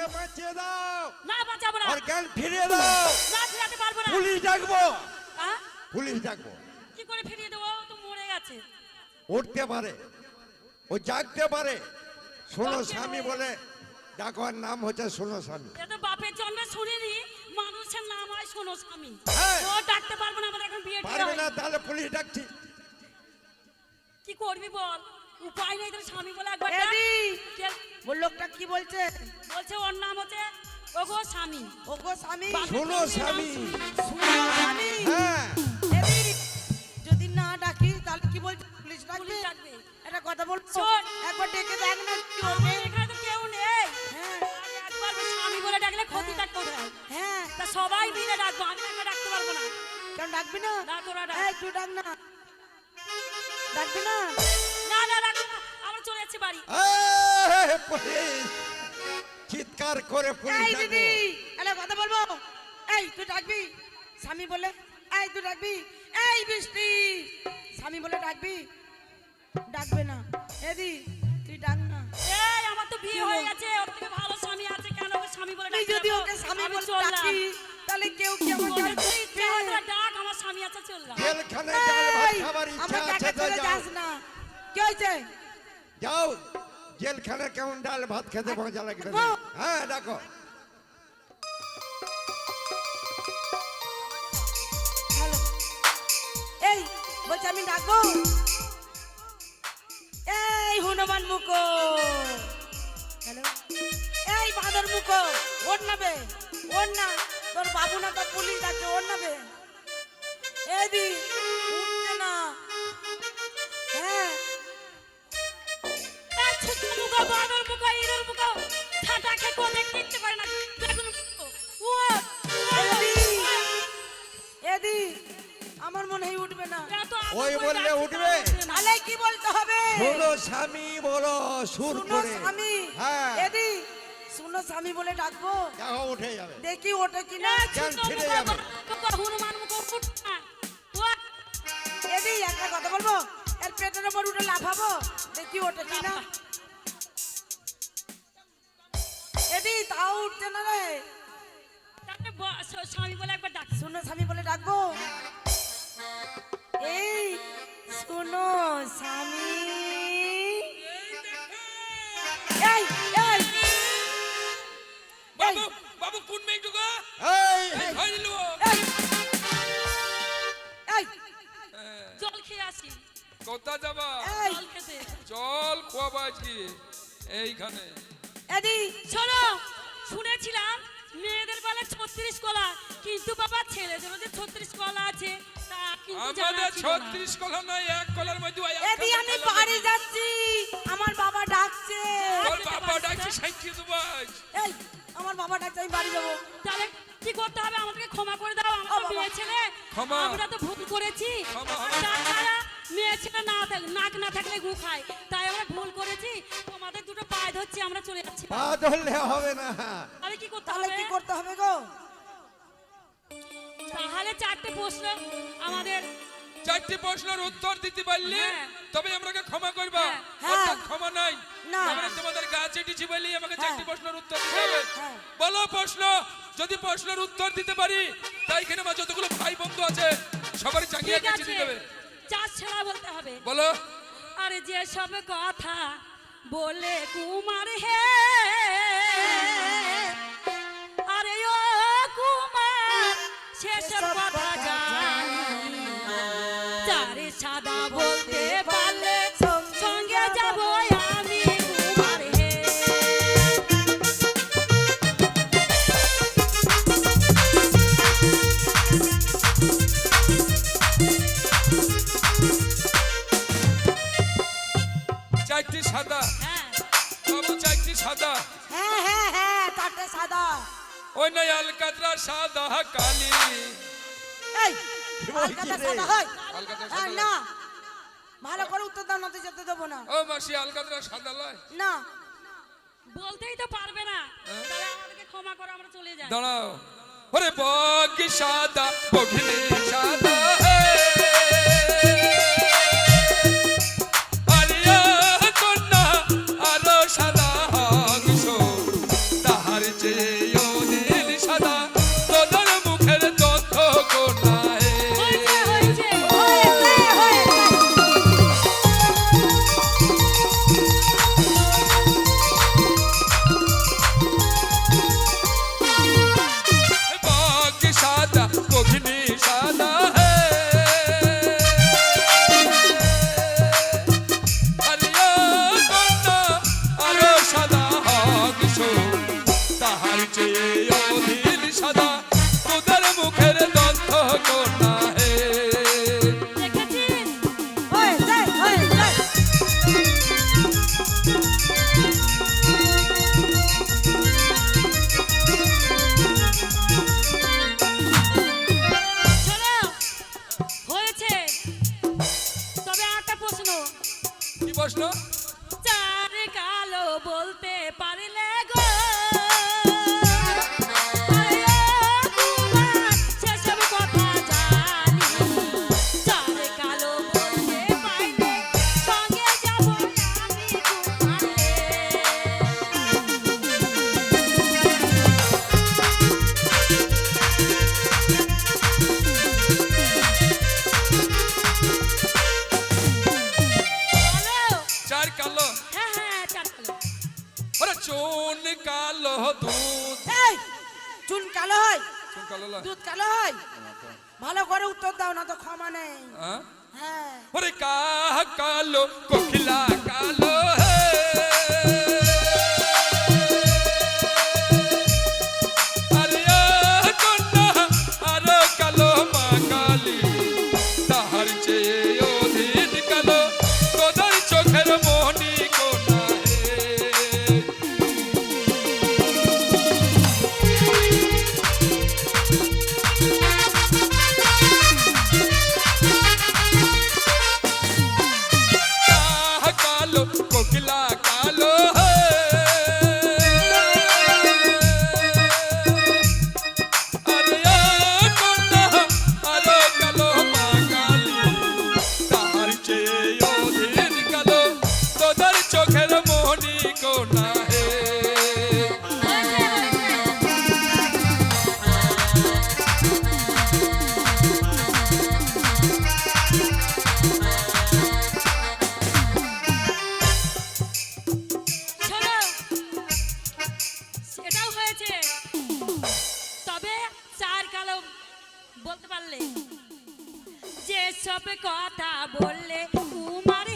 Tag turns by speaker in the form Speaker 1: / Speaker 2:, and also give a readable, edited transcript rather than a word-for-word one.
Speaker 1: ওকে বাঁচিয়ে দাও।
Speaker 2: না বাঁচাবো না।
Speaker 1: আর জ্ঞান ফিরিয়ে দাও।
Speaker 2: না ফিরাতে পারবো না।
Speaker 1: পুলিশ ডাকবো।
Speaker 2: হ্যাঁ?
Speaker 1: পুলিশ ডাকবো।
Speaker 2: কি করে ফিরিয়ে দেবো? ও তো মরে গেছে।
Speaker 1: উঠতে পারে, ও জাগতে পারে। শোনো স্বামী বলে ডাকার নাম হচ্ছে শোনো স্বামী।
Speaker 2: এ তো বাপের জন্মে শুনিনি মানুষের নাম হয় শোনো স্বামী।
Speaker 1: হ্যাঁ।
Speaker 2: ও ডাকতে পারবো না, আমাদের এখন বিয়ে
Speaker 1: পারবে না,
Speaker 2: হয়নি।
Speaker 1: তাহলে পুলিশ ডাকছি।
Speaker 2: কি করবি বল? উপায় নেই, তোর স্বামী বলে একবার ডাক।
Speaker 3: এদি
Speaker 2: কে-
Speaker 3: ওর লোকটা কি বলছে?
Speaker 2: বলছে ওর নাম হচ্ছে ওগো স্বামী।
Speaker 3: ওগো স্বামী,
Speaker 1: শোনো স্বামী।
Speaker 3: শুনো স্বামী।
Speaker 1: হ্যাঁ,
Speaker 3: এদি যদি না ডাকি তাহলে কি বলছে? পুলিশ ডাকবে?
Speaker 2: পুলিশ ডাকবে।
Speaker 3: একটা কথা বলছো,
Speaker 2: শোন।
Speaker 3: একবার ডেকে দেখ না কি
Speaker 2: আমার
Speaker 3: হবে।
Speaker 2: এখানে তো কেউ নেই।
Speaker 3: হ্যাঁ
Speaker 2: আগে একবার স্বামী বলে ডাকলে ক্ষতিটা কোথায়?
Speaker 3: হ্যাঁ,
Speaker 2: তা সবাই মিলে ডাকবো, আমি একা ডাকতে পারবো না।
Speaker 3: কেন ডাকবি না?
Speaker 2: না, তোরা ডাক।
Speaker 3: এই তুই ডাক না, ডাকবি না?
Speaker 2: না না ডাকবো না, আমরা চলে যাচ্ছি বাড়ি।
Speaker 1: এই, পুলিশ চিৎকার করে পুলিশ
Speaker 3: এই
Speaker 1: ডাকবো।
Speaker 3: দিদি একটা কথা বলবো। এই তুই ডাকবি স্বামী বলে? এই তুই ডাকবি? এই বৃষ্টি স্বামী বলে ডাকবি? ডাকবে না। এদি তুই ডাক না।
Speaker 2: এই আমার তো বিয়ে হয়ে গেছে, ওর থেকে ভালো স্বামী আছে, কেন ওকে স্বামী বলে
Speaker 3: তুই
Speaker 2: ডাকতে
Speaker 3: যদি
Speaker 2: যাবো?
Speaker 3: ওকে স্বামী
Speaker 2: আমি
Speaker 3: বলে
Speaker 2: চললাম।
Speaker 3: ডাকি তাহলে কেউ কি আমাকে
Speaker 2: তোদের
Speaker 3: আর
Speaker 2: তো ইচ্ছা হয়
Speaker 3: দেখবে?
Speaker 2: তোরা ডাক, আমার স্বামী আছে, চললাম।
Speaker 1: জেলখানে ডাল ভাত
Speaker 3: এই,
Speaker 1: খাবার ইচ্ছা
Speaker 3: আমার
Speaker 1: আছে
Speaker 3: টাকা
Speaker 1: তো
Speaker 3: ছেড়ে
Speaker 1: যাও।
Speaker 3: যাস না। কি হয়েছে?
Speaker 1: যাও, জেলখানে কেমন ডাল ভাত খেতে মজা লাগবে।
Speaker 3: ও।
Speaker 1: হ্যাঁ, ডাকো।
Speaker 3: হ্যালো, এই বলছি আমি ডাকবো। এই হনুমান মুখো, হ্যালো, এই বাঁদর মুখো, ওর নাবে, ওর না, তোর বাবু না তোর পুলিশ ডাকছে, ওর নাবে। এদি উঠছে না। হ্যাঁ
Speaker 2: এই ছোট্ট মুখো, বাঁদর মুখো, ইঁদুর মুখো, ঠাটা খেয়ে কোথাও দেখতে ইচ্ছে করে না। বেগুন মুখো।
Speaker 3: এদি, এদি আমার মনে হয় উঠবে না।
Speaker 2: এত আদর
Speaker 1: ওই
Speaker 2: করে
Speaker 1: বললে
Speaker 2: ডাকছি,
Speaker 1: উঠবে?
Speaker 2: তাও উঠবে না।
Speaker 3: তাহলে কি বলতে হবে?
Speaker 1: শোনো স্বামী বলো সুর
Speaker 3: শুনো
Speaker 1: করে।
Speaker 3: স্বামী।
Speaker 1: হ্যাঁ,
Speaker 3: এদি শুনো স্বামী বলে ডাকবো,
Speaker 1: যাও, উঠে যাবে।
Speaker 3: দেখি ওঠে কিনা।
Speaker 2: এই ছোট্ট
Speaker 1: জ্ঞান ফিরে
Speaker 2: মুখো,
Speaker 1: যাবে।
Speaker 2: বাঁদর মুখো, হনুমান মুখো, উঠ না। উঠ।
Speaker 3: এদি একটা কথা বলবো, এর পেটের উপর উঠে লাফাবো, দেখি ওঠে কিনা। এদি তাও উঠছে না রে।
Speaker 2: তাকে স্বামী বলে একবার ডাক।
Speaker 3: শুনো স্বামী বলে ডাকবো। এই শুনো স্বামী। এই এই
Speaker 4: বাবু বাবু কোন মেয়ে গো?
Speaker 1: এই,
Speaker 4: এই ধরে নিলো।
Speaker 3: এই এই
Speaker 2: জল খেয়ে আসি,
Speaker 4: কোথা যাবা?
Speaker 3: এই
Speaker 2: জল খেতে।
Speaker 4: চল খোয়াবা আজকে এইখানে।
Speaker 3: এদি
Speaker 2: শোনো, শুনেছিলাম মেয়েদের বেলা 36 কলা, কিন্তু বাবা ছেলেদেরও যে 36 কলা আছে তা কিন্তু জানা
Speaker 4: আমাদের
Speaker 2: ছিল না।
Speaker 4: 36 কলা নয়, এক কলার মধ্যে ওই এক
Speaker 3: এদি
Speaker 4: কলা
Speaker 3: আমি
Speaker 4: কলা
Speaker 3: বাড়ি
Speaker 4: দেবে।
Speaker 3: যাচ্ছি, আমার বাবা ডাকছে।
Speaker 4: তোর বাবা ডাকছে সাইকেল দুবাই।
Speaker 3: এই আমার বাবা ডাকছে, আমি বাড়ি যাবো।
Speaker 2: তাহলে কি করতে হবে? আমাদেরকে ক্ষমা করে দাও, আমরা তো
Speaker 3: বাবা।
Speaker 2: মেয়ে ছেলে,
Speaker 4: ক্ষমা।
Speaker 2: আমরা তো ভুল করেছি।
Speaker 4: ক্ষমা
Speaker 2: আর
Speaker 4: হবে না।
Speaker 2: তাছাড়া মেয়ে ছেলে নাক না থাকলে গু খায়, তাই আমরা ভুল করেছি। তোমাদের দুটো পায়ে ধরছি, আমরা চলে যাচ্ছি।
Speaker 1: পা ধরলে হবে না।
Speaker 2: তাহলে কি করতে
Speaker 3: তাহলে
Speaker 2: হবে?
Speaker 3: কি করতে হবে গো?
Speaker 2: তাহলে 4টে প্রশ্ন আমাদের।
Speaker 4: 4টি প্রশ্নের উত্তর দিতে পারলে
Speaker 2: হ্যাঁ।
Speaker 4: তবে আমরাকে ক্ষমা করবা।
Speaker 3: হ্যাঁ।
Speaker 4: অর্থাৎ ক্ষমা নাই।
Speaker 3: না।
Speaker 4: আমরা তোমাদের গা চেটেছি বলি আমাকে
Speaker 3: হ্যাঁ।
Speaker 4: 4টি প্রশ্নের উত্তর দিতে হবে।
Speaker 3: হ্যাঁ।
Speaker 4: বলো প্রশ্ন। যদি প্রশ্নের উত্তর দিতে পারি তাই এখানে আমার যতগুলো ভাই বন্ধু আছে সবারই চাঙ্গিয়া
Speaker 2: ঠিক
Speaker 4: কাছে
Speaker 2: আছে,
Speaker 4: দিয়ে দেবে।
Speaker 2: 4 ছাড়া বলতে হবে।
Speaker 4: বলো।
Speaker 2: আরে যে সব কথা বলে কুমার হে, আরে ও কুমার সেসব কথা জানি, চারে সাদা বলতে পারলে সঙ্গে যাব আমি কুমার হে।
Speaker 4: চারটি সাদা।
Speaker 2: হ্যাঁ,
Speaker 4: বাবু 4টি সাদা।
Speaker 3: হ্যাঁ হ্যাঁ হ্যাঁ তাতে সাদা।
Speaker 4: ওই নাই আলকাতরা সাদা কালি।
Speaker 3: এই
Speaker 1: কি বলছি
Speaker 3: আলকাতা
Speaker 1: রে?
Speaker 3: সাদা হয়?
Speaker 4: আলকাতরা
Speaker 3: হ্যাঁ,
Speaker 4: সাদা
Speaker 3: না
Speaker 4: লয়।
Speaker 3: ভালো করে উত্তর দাও, না তো যেতে দেবো না।
Speaker 4: ও মাসি আলকাতরা সাদা লয়।
Speaker 3: না
Speaker 2: বলতেই তো পারবে না, তাহলে আমাদেরকে ক্ষমা করো, আমরা চলে যাই।
Speaker 4: দাঁড়াও। ওরে বগি সাদা বগিনি সাদা হে। আরিয়া কন্যা আরো সাদা হংস তাহার চুন কালো দুধ।
Speaker 3: এই চুন কালো হয়,
Speaker 4: চুন কালো লয়?
Speaker 3: দুধ কালো হয়? ভালো করে উত্তর দাও না তো ক্ষমা নেই।
Speaker 4: হ্যাঁ?
Speaker 3: হ্যাঁ
Speaker 4: ওরে কালো কোকিলা কালো হে। আরে কন্যা আরো কালো মা কালী, তাহার চেয়ে অধিক কালো তোদের চোখের মনি কোনা হে। কালো কোকিলা কালো হে। আরে কন্যা আরো কালো মা কালী, তাহার চেয়ে অধিক কালো তোদের চোখের মনি কোনা হে।
Speaker 2: শোনো, সেটাও হয়েছে, তবে চার কালো বলতে পারলে, যে সব কথা বললে তোমার